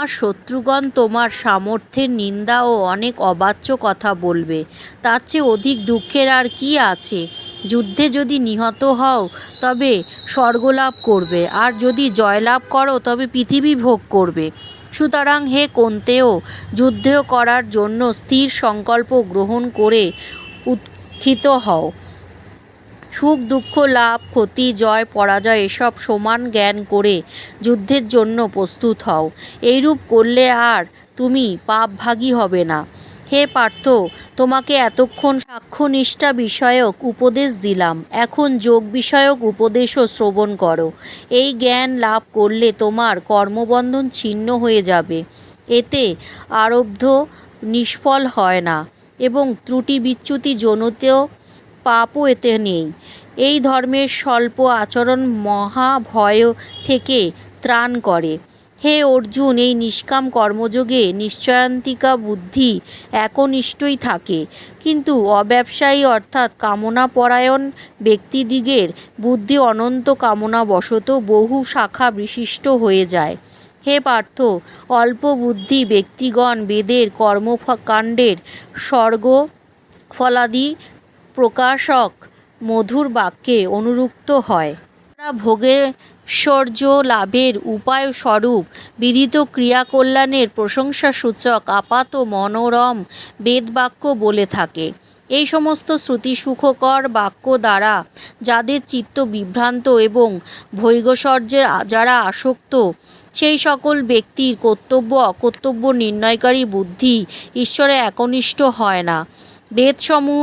তোমার শত্রুগণ তোমার সামর্থ্যের নিন্দা ও অনেক অবাচ্য কথা বলবে। তার চেয়ে অধিক দুঃখের আর কি আছে? যুদ্ধে যদি নিহত হও তবে স্বর্গলাভ করবে, আর যদি জয়লাভ করো তবে পৃথিবী ভোগ করবে। সুতরাং হে কুন্তেয়, যুদ্ধ করার জন্য স্থির সংকল্প গ্রহণ করে উত্থিত হও। সুখ দুঃখ, লাভ ক্ষতি, জয় পরাজয় এসব সমান জ্ঞান করে যুদ্ধের জন্য প্রস্তুত হও। এইরূপ করলে আর তুমি পাপভাগী হবে না। হে পার্থ, তোমাকে এতক্ষণ সাক্ষ্যনিষ্ঠা বিষয়ক উপদেশ দিলাম, এখন যোগ বিষয়ক উপদেশও শ্রবণ করো। এই জ্ঞান লাভ করলে তোমার কর্মবন্ধন ছিন্ন হয়ে যাবে। এতে আরব্ধ নিষ্ফল হয় না এবং ত্রুটি বিচ্যুতি জনিতেও পাপও এতে নেই। এই ধর্মের স্বল্প আচরণ মহাভয় থেকে ত্রাণ করে। হে অর্জুন, এই নিষ্কাম কর্মযোগে নিশ্চয়ান্তিকা বুদ্ধি একনিষ্ঠই থাকে, কিন্তু অব্যবসায়ী অর্থাৎ কামনাপরায়ণ ব্যক্তিদিগের বুদ্ধি অনন্ত কামনাবশত বহু শাখা বিশিষ্ট হয়ে যায়। হে পার্থ, অল্প বুদ্ধি ব্যক্তিগণ বেদের কর্মকাণ্ডের স্বর্গ ফলাদি প্রকাশক মধুর বাক্যে অনুরক্ত হয়। তারা ভোগৈশ্বর্য লাভের উপায় স্বরূপ বিদিত ক্রিয়াকল্যাণের প্রশংসাসূচক আপাত মনোরম বেদবাক্য বলে থাকে। এই সমস্ত শ্রুতিসুখকর বাক্য দ্বারা যাদের চিত্ত বিভ্রান্ত এবং ভোগৈশ্বর্যে যারা আসক্ত, সেই সকল ব্যক্তির কর্তব্য অকর্তব্য নির্ণয়কারী বুদ্ধি ঈশ্বরে একনিষ্ঠ হয় না। বেদসমূহ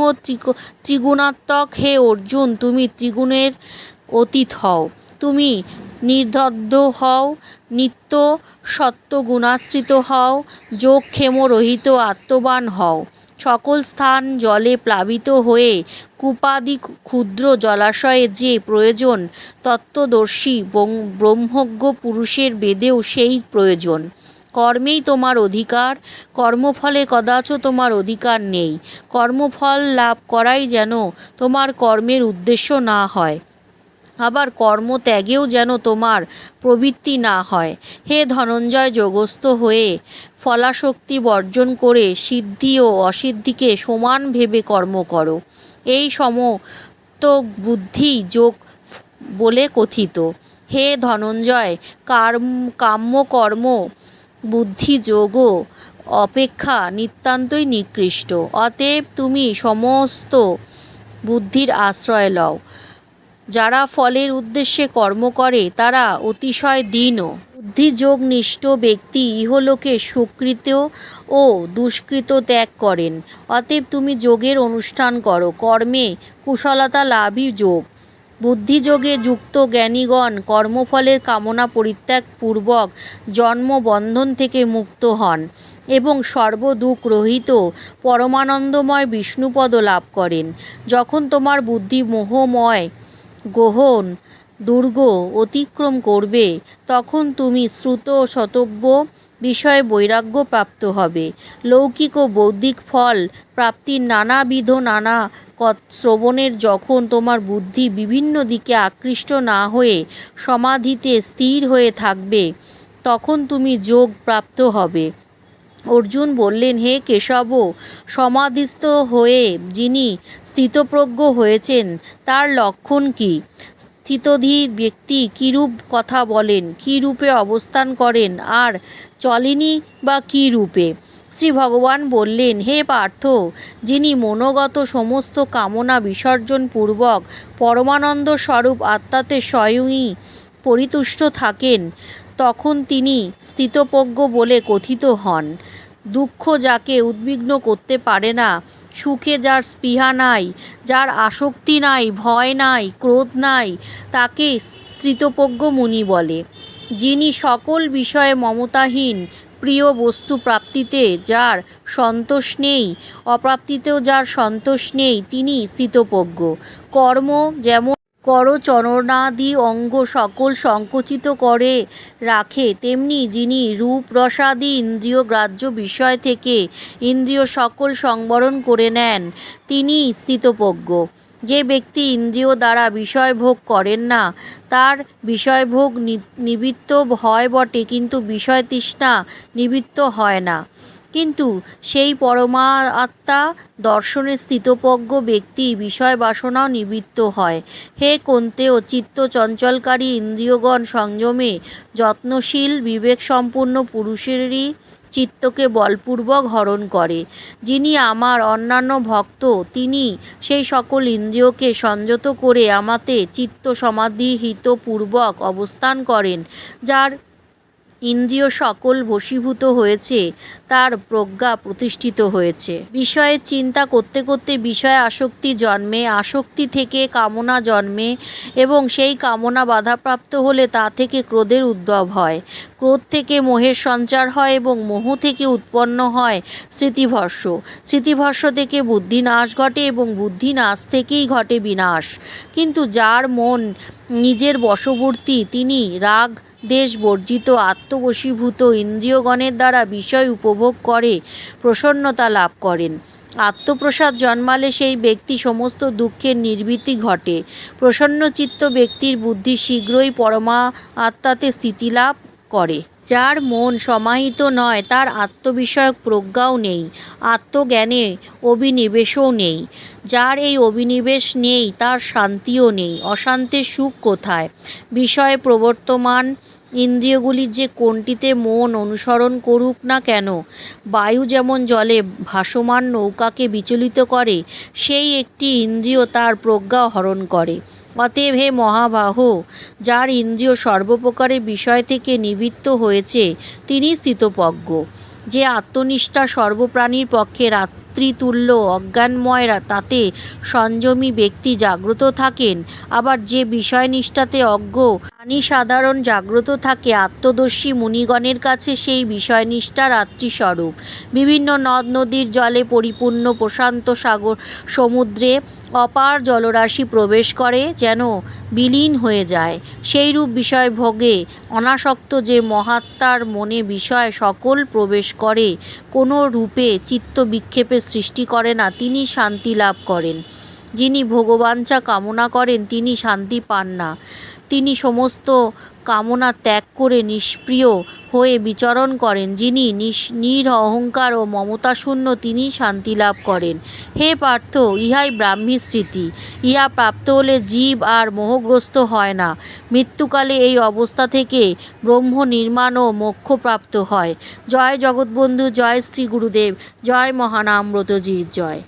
ত্রিগুণাত্মক। হে অর্জুন, তুমি ত্রিগুণের অতীত হও, তুমি নির্দ্বন্দ্ব হও, নিত্য সত্ত্বগুণাশ্রিত হও, যোগক্ষেম রহিত আত্মবান হও। সকল স্থান জলে প্লাবিত হয়ে কূপাদি ক্ষুদ্র জলাশয়ে যে প্রয়োজন, তত্ত্বদর্শী ব্রহ্মজ্ঞ পুরুষের বেদেও সেই প্রয়োজন। কর্মেই তোমার অধিকার, কর্মফলে কদাচ তোমার অধিকার নেই। কর্মফল লাভ করাই যেন তোমার কর্মের উদ্দেশ্য না হয়, আবার কর্মত্যাগেও যেন তোমার প্রবৃত্তি না হয়। হে ধনঞ্জয়, যোগস্থ হয়ে ফলাসক্তি বর্জন করে সিদ্ধি ও অসিদ্ধিকে সমান ভেবে কর্ম করো। এই সমত্ব বুদ্ধি যোগ বলে কথিত। হে ধনঞ্জয়, কাম্যকর্ম বুদ্ধি যোগও অপেক্ষা নিতান্তই নিকৃষ্ট। অতএব তুমি সমস্ত বুদ্ধির আশ্রয় লও। যারা ফলের উদ্দেশ্যে কর্ম করে তারা অতিশয় দীনও। বুদ্ধিযোগনিষ্ঠ ব্যক্তি ইহলোকে সুকৃত ও দুষ্কৃত ত্যাগ করেন। অতএব তুমি যোগের অনুষ্ঠান করো। কর্মে কুশলতা লাভই যোগ। বুদ্ধিযোগে যুক্ত জ্ঞানীগণ কর্মফলের কামনা পরিত্যাগ পূর্বক জন্মবন্ধন থেকে মুক্ত হন এবং সর্বদুঃখ রহিত পরমানন্দময় বিষ্ণুপদ লাভ করেন। যখন তোমার বুদ্ধি মোহময় গহন দুর্গ অতিক্রম করবে, তখন তুমি শ্রুত ও শ্রোতব্য বিষয়ে বৈরাগ্য প্রাপ্ত হবে। লৌকিক ও বৌদ্ধিক ফল প্রাপ্তির নানাবিধ নানা শ্রবণের যখন তোমার বুদ্ধি বিভিন্ন দিকে আকৃষ্ট না হয়ে সমাধিতে স্থির হয়ে থাকবে, তখন তুমি যোগ প্রাপ্ত হবে। অর্জুন বললেন, হে কেশব, সমাধিস্থ হয়ে যিনি স্থিতপ্রজ্ঞ হয়েছেন তার লক্ষণ কি? স্থিতধীর ব্যক্তি কীরূপ কথা বলেন, কী রূপে অবস্থান করেন, আর চলেনই বা কী রূপে? শ্রী ভগবান বললেন, হে পার্থ, যিনি মনোগত সমস্ত কামনা বিসর্জন পূর্বক পরমানন্দ স্বরূপ আত্মাতে স্বয়ংই পরিতুষ্ট থাকেন, তখন তিনি স্থিতপ্রজ্ঞ বলে কথিত হন। দুঃখ যাকে উদ্বিগ্ন করতে পারে না, সুখে যার স্পৃহা নাই, যার আসক্তি নাই, ভয় নাই, ক্রোধ নাই, তাকে স্থিতপ্রজ্ঞ মুনি বলে। যিনি সকল বিষয়ে মমতাহীন, প্রিয় বস্তু প্রাপ্তিতে যার সন্তোষ নেই, অপ্রাপ্তিতেও যার সন্তোষ নেই, তিনি স্থিতপ্রজ্ঞ। কর্ম যেমন করচরণাদি অঙ্গ সকল সংকুচিত করে রাখে, তেমনি যিনি রূপ রসাদি ইন্দ্রিয় গ্রাহ্য বিষয় থেকে ইন্দ্রিয় সকল সংবরণ করে নেন, তিনিই স্থিতপ্রজ্ঞ। যে ব্যক্তি ইন্দ্রিয় দ্বারা বিষয় ভোগ করেন না, তার বিষয়ভোগ নিবৃত্ত হয় বটে, কিন্তু বিষয় তৃষ্ণা নিবৃত্ত হয় না। কিন্তু সেই পরমাত্মা দর্শনে স্থিতপ্রজ্ঞ ব্যক্তি বিষয় বাসনাও নিবৃত্ত হয়। হে কন্তেয়, চিত্ত চঞ্চলকারী ইন্দ্রিয়গণ সংযমে যত্নশীল বিবেকসম্পন্ন পুরুষেরই চিত্তকে বলপূর্বক হরণ করে। যিনি আমার অন্যান্য ভক্ত, তিনি সেই সকল ইন্দ্রিয়কে সংযত করে আমাতে চিত্ত সমাধিহিত পূর্বক অবস্থান করেন। যার ইন্দ্রিয় সকল বশীভূত হয়েছে, তার প্রজ্ঞা প্রতিষ্ঠিত হয়েছে। বিষয়ের চিন্তা করতে করতে বিষয়ে আসক্তি জন্মে, আসক্তি থেকে কামনা জন্মে এবং সেই কামনা বাধাপ্রাপ্ত হলে তা থেকে ক্রোধের উদ্ভব হয়। ক্রোধ থেকে মোহের সঞ্চার হয় এবং মোহ থেকে উৎপন্ন হয় স্মৃতিভ্রংশ। স্মৃতিভ্রংশ থেকে বুদ্ধিনাশ ঘটে এবং বুদ্ধিনাশ থেকেই ঘটে বিনাশ। কিন্তু যার মন নিজের বশবর্তী, তিনি রাগ দেশ বর্জিত আত্মবশীভূত ইন্দ্রিয়গণের দ্বারা বিষয় উপভোগ করে প্রসন্নতা লাভ করেন। আত্মপ্রসাদ জন্মালে সেই ব্যক্তি সমস্ত দুঃখের নিবৃত্তি ঘটে। প্রসন্নচিত্ত ব্যক্তির বুদ্ধি শীঘ্রই পরমা আত্মাতে স্থিতিলাভ করে। যার মন সমাহিত নয়, তার আত্মবিষয়ক প্রজ্ঞাও নেই, আত্মজ্ঞানে অভিনিবেশও নেই। যার এই অভিনিবেশ নেই, তার শান্তিও নেই। অশান্তির সুখ কোথায়? বিষয়ে প্রবর্তমান ইন্দ্রিয়গুলির যে কোনটিতে মন অনুসরণ করুক না কেন, বায়ু যেমন জলে ভাসমান নৌকাকে বিচলিত করে, সেই একটি ইন্দ্রিয় তার প্রজ্ঞা হরণ করে। অতএব হে মহাবাহ, যার ইন্দ্রিয় সর্বপ্রকারের বিষয় থেকে নিবৃত্ত হয়েছে, তিনি স্থিতপ্রজ্ঞ। যে আত্মনিষ্ঠা সর্বপ্রাণীর পক্ষে রাত্রিতুল্য অজ্ঞানময়, তাতে সংযমী ব্যক্তি জাগ্রত থাকেন। আবার যে বিষয়নিষ্ঠাতে অজ্ঞ প্রাণী সাধারণ জাগ্রত থাকে, আত্মদর্শী মুনিগণের কাছে সেই বিষয়নিষ্ঠা রাত্রিস্বরূপ। বিভিন্ন নদ নদীর জলে পরিপূর্ণ প্রশান্ত সাগর সমুদ্রে অপার জলরাশি প্রবেশ করে যেন বিলীন হয়ে যায়, সেইরূপ বিষয় ভোগে অনাসক্ত যে মহাত্মার মনে বিষয় সকল প্রবেশ করে, কোনো রূপে চিত্ত বিক্ষেপের সৃষ্টি করে না, তিনি শান্তি লাভ করেন। যিনি ভোগবাঞ্ছা কামনা করেন, তিনি শান্তি পান না। তিনি সমস্ত কামনা ত্যাগ করে নিষ্প্রিয় হয়ে বিচরণ করেন। যিনি নিরহংকার ও মমতাশূন্য, তিনি শান্তি লাভ করেন। হে পার্থ, ইহাই ব্রাহ্মী স্থিতি। ইহা প্রাপ্ত হলে জীব আর মোহগ্রস্ত হয় না। মৃত্যুকালে এই অবস্থা থেকে ব্রহ্ম নির্মাণ ও মোক্ষ প্রাপ্ত হয়। জয় জগৎবন্ধু, জয় শ্রী গুরুদেব, জয় মহানামব্রতজির জয়।